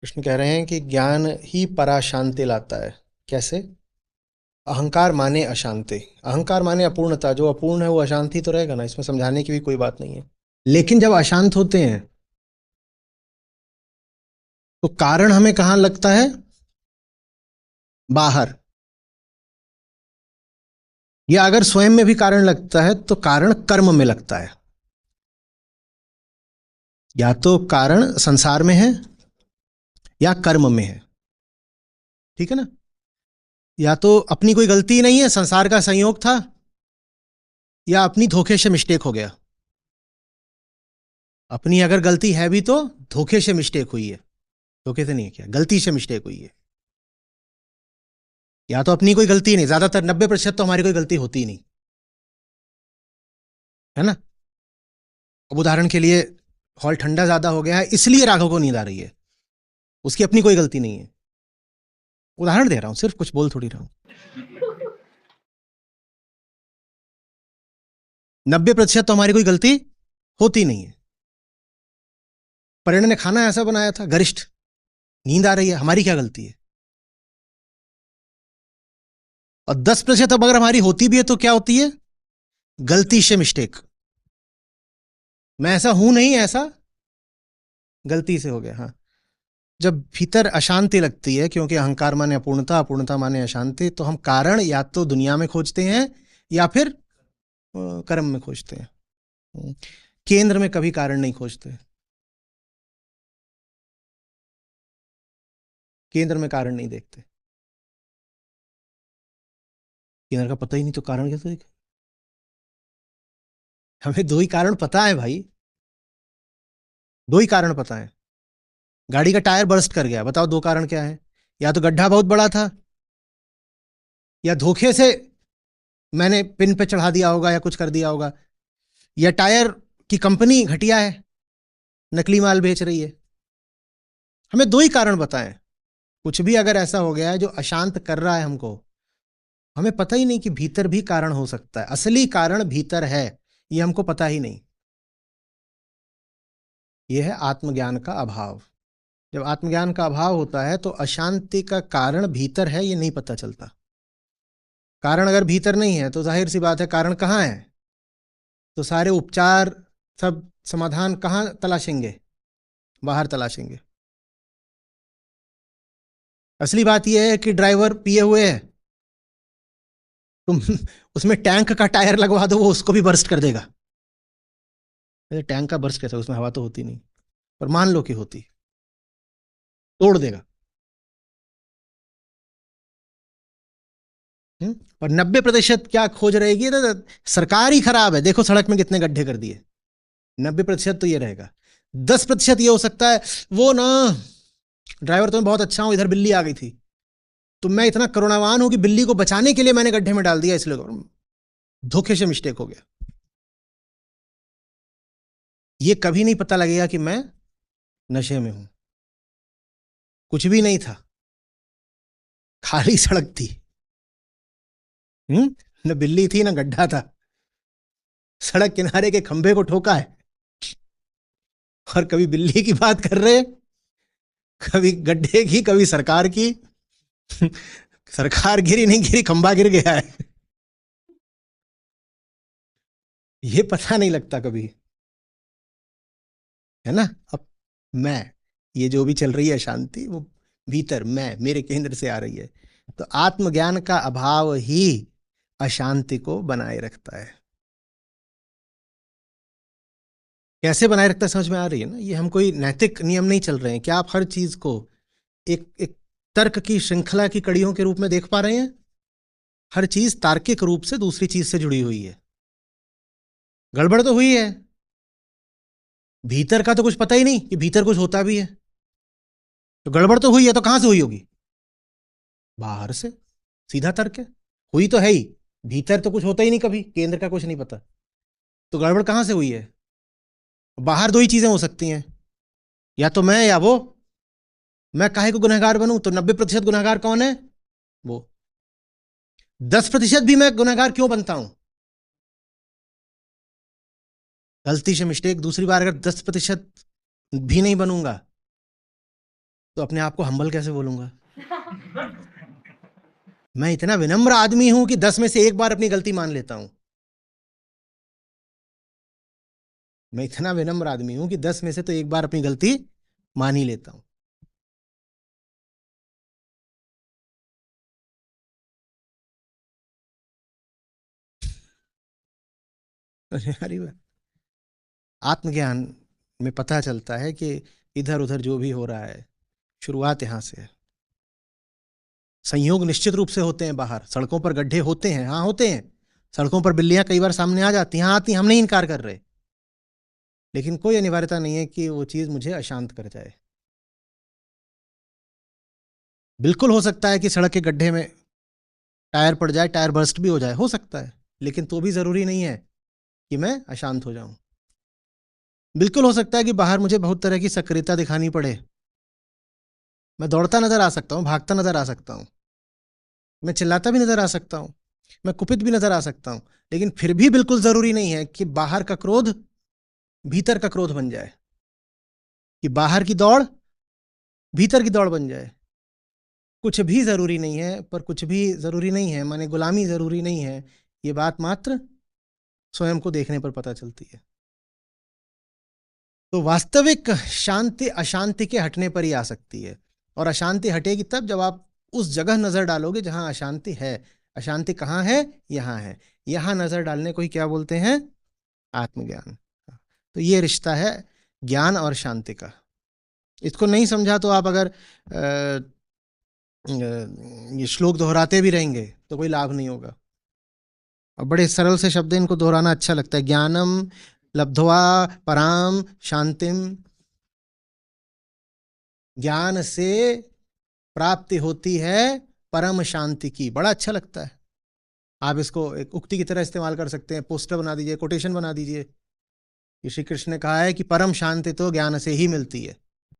कृष्ण कह रहे हैं कि ज्ञान ही पराशांति लाता है। कैसे? अहंकार माने अशांति। अहंकार माने अपूर्णता। जो अपूर्ण है वो अशांति तो रहेगा ना, इसमें समझाने की भी कोई बात नहीं है। लेकिन जब अशांत होते हैं तो कारण हमें कहां लगता है? बाहर। या अगर स्वयं में भी कारण लगता है तो कारण कर्म में लगता है। या तो कारण संसार में है या कर्म में है। ठीक है ना? या तो अपनी कोई गलती नहीं है, संसार का संयोग था, या अपनी धोखे से मिस्टेक हो गया। अपनी अगर गलती है भी तो धोखे से मिस्टेक हुई है। धोखे से नहीं किया, गलती से मिस्टेक हुई है। या तो अपनी कोई गलती नहीं, ज्यादातर 90% तो हमारी कोई गलती होती ही नहीं है ना। अब उदाहरण के लिए हॉल ठंडा ज्यादा हो गया है इसलिए राघव को नींद आ रही है, उसकी अपनी कोई गलती नहीं है। उदाहरण दे रहा हूं, सिर्फ कुछ बोल थोड़ी रहा हूं। 90% तो हमारी कोई गलती होती नहीं है। परिणय ने खाना ऐसा बनाया था गरिष्ठ, नींद आ रही है, हमारी क्या गलती है? और 10% अब अगर हमारी होती भी है तो क्या होती है? गलती से मिस्टेक। मैं ऐसा हूं नहीं, ऐसा गलती से हो गया। हाँ, जब भीतर अशांति लगती है, क्योंकि अहंकार माने अपूर्णता, अपूर्णता माने अशांति, तो हम कारण या तो दुनिया में खोजते हैं या फिर कर्म में खोजते हैं। केंद्र में कभी कारण नहीं खोजते। केंद्र में कारण नहीं देखते। केंद्र का पता ही नहीं तो कारण कैसे देखे? हमें दो ही कारण पता है भाई, दो ही कारण पता है। गाड़ी का टायर बर्स्ट कर गया, बताओ दो कारण क्या है? या तो गड्ढा बहुत बड़ा था, या धोखे से मैंने पिन पे चढ़ा दिया होगा या कुछ कर दिया होगा, या टायर की कंपनी घटिया है, नकली माल बेच रही है। हमें दो ही कारण बताएं। कुछ भी अगर ऐसा हो गया है जो अशांत कर रहा है हमको, हमें पता ही नहीं कि भीतर भी कारण हो सकता है, असली कारण भीतर है, ये हमको पता ही नहीं। यह है आत्मज्ञान का अभाव। जब आत्मज्ञान का अभाव होता है तो अशांति का कारण भीतर है ये नहीं पता चलता। कारण अगर भीतर नहीं है तो जाहिर सी बात है कारण कहाँ है? तो सारे उपचार, सब समाधान कहाँ तलाशेंगे? बाहर तलाशेंगे। असली बात यह है कि ड्राइवर पिए हुए है, तुम उसमें टैंक का टायर लगवा दो, वो उसको भी बर्स्ट कर देगा। टैंक का बर्स्ट कैसा? उसमें हवा तो होती नहीं, पर मान लो कि होती, तोड़ देगा। और 90% क्या खोज रहेगी? तो सरकार ही खराब है, देखो सड़क में कितने गड्ढे कर दिए। 90% तो ये रहेगा। 10% ये हो सकता है, वो ना ड्राइवर तो मैं बहुत अच्छा हूं, इधर बिल्ली आ गई थी, तो मैं इतना करुणावान हूं कि बिल्ली को बचाने के लिए मैंने गड्ढे में डाल दिया, इसलिए धोखे से मिस्टेक हो गया। ये कभी नहीं पता लगेगा कि मैं नशे में हूं। कुछ भी नहीं था, खाली सड़क थी। न बिल्ली थी न गड्ढा था, सड़क किनारे के खंभे को ठोका है। और कभी बिल्ली की बात कर रहे, कभी गड्ढे की, कभी सरकार की। सरकार गिरी नहीं गिरी, खंभा गिर गया है। ये पता नहीं लगता कभी, है ना। अब मैं, ये जो भी चल रही है शांति, वो भीतर मैं, मेरे केंद्र से आ रही है। तो आत्मज्ञान का अभाव ही अशांति को बनाए रखता है। कैसे बनाए रखता है समझ में आ रही है ना? ये हम कोई नैतिक नियम नहीं चल रहे हैं। क्या आप हर चीज को एक एक तर्क की श्रृंखला की कड़ियों के रूप में देख पा रहे हैं? हर चीज तार्किक रूप से दूसरी चीज से जुड़ी हुई है। गड़बड़ तो हुई है, भीतर का तो कुछ पता ही नहीं कि भीतर कुछ होता भी है। तो गड़बड़ तो हुई है, तो कहां से हुई होगी? बाहर से। सीधा तर्क है, हुई तो है ही। भीतर तो कुछ होता ही नहीं कभी, केंद्र का कुछ नहीं पता, तो गड़बड़ कहां से हुई है? बाहर दो ही चीजें हो सकती हैं, या तो मैं या वो। मैं काहे को गुनहगार बनूं? तो 90% गुनहगार कौन है? वो। 10% भी मैं गुनहगार क्यों बनता हूं? गलती से मिस्टेक, दूसरी बार अगर 10% भी नहीं बनूंगा तो अपने आप को हम्बल कैसे बोलूंगा? मैं इतना विनम्र आदमी हूं कि 10 में से एक बार अपनी गलती मान लेता हूं। मैं इतना विनम्र आदमी हूं कि 10 में से तो एक बार अपनी गलती मान ही लेता हूं। अरे वाह। आत्मज्ञान में पता चलता है कि इधर उधर जो भी हो रहा है, शुरुआत यहां से है। संयोग निश्चित रूप से होते हैं बाहर, सड़कों पर गड्ढे होते हैं, हाँ होते हैं। सड़कों पर बिल्लियां कई बार सामने आ जाती हैं, हाँ आती, हम नहीं इनकार कर रहे। लेकिन कोई अनिवार्यता नहीं है कि वो चीज मुझे अशांत कर जाए। बिल्कुल हो सकता है कि सड़क के गड्ढे में टायर पड़ जाए, टायर बर्स्ट भी हो सकता है, लेकिन तो भी जरूरी नहीं है कि मैं अशांत हो जाऊं। बिल्कुल हो सकता है कि बाहर मुझे बहुत तरह की सक्रियता दिखानी पड़े। मैं दौड़ता नजर आ सकता हूं, भागता नजर आ सकता हूं, मैं चिल्लाता भी नजर आ सकता हूं, मैं कुपित भी नजर आ सकता हूं। लेकिन फिर भी बिल्कुल जरूरी नहीं है कि बाहर का क्रोध भीतर का क्रोध बन जाए, कि बाहर की दौड़ भीतर की दौड़ बन जाए। कुछ भी जरूरी नहीं है, पर कुछ भी जरूरी नहीं है माने गुलामी जरूरी नहीं है। ये बात मात्र स्वयं को देखने पर पता चलती है। तो वास्तविक शांति अशांति के हटने पर ही आ सकती है, और अशांति हटेगी तब जब आप उस जगह नजर डालोगे जहां अशांति है। अशांति कहाँ है? यहाँ है। यहां नजर डालने को ही क्या बोलते हैं? आत्मज्ञान। तो ये रिश्ता है ज्ञान और शांति का। इसको नहीं समझा तो आप अगर ये श्लोक दोहराते भी रहेंगे तो कोई लाभ नहीं होगा। और बड़े सरल से शब्द, इनको दोहराना अच्छा लगता है। ज्ञानम लब्ध्वा पराम शांतिम, ज्ञान से प्राप्ति होती है परम शांति की। बड़ा अच्छा लगता है। आप इसको एक उक्ति की तरह इस्तेमाल कर सकते हैं, पोस्टर बना दीजिए, कोटेशन बना दीजिए कि श्री कृष्ण ने कहा है कि परम शांति तो ज्ञान से ही मिलती है।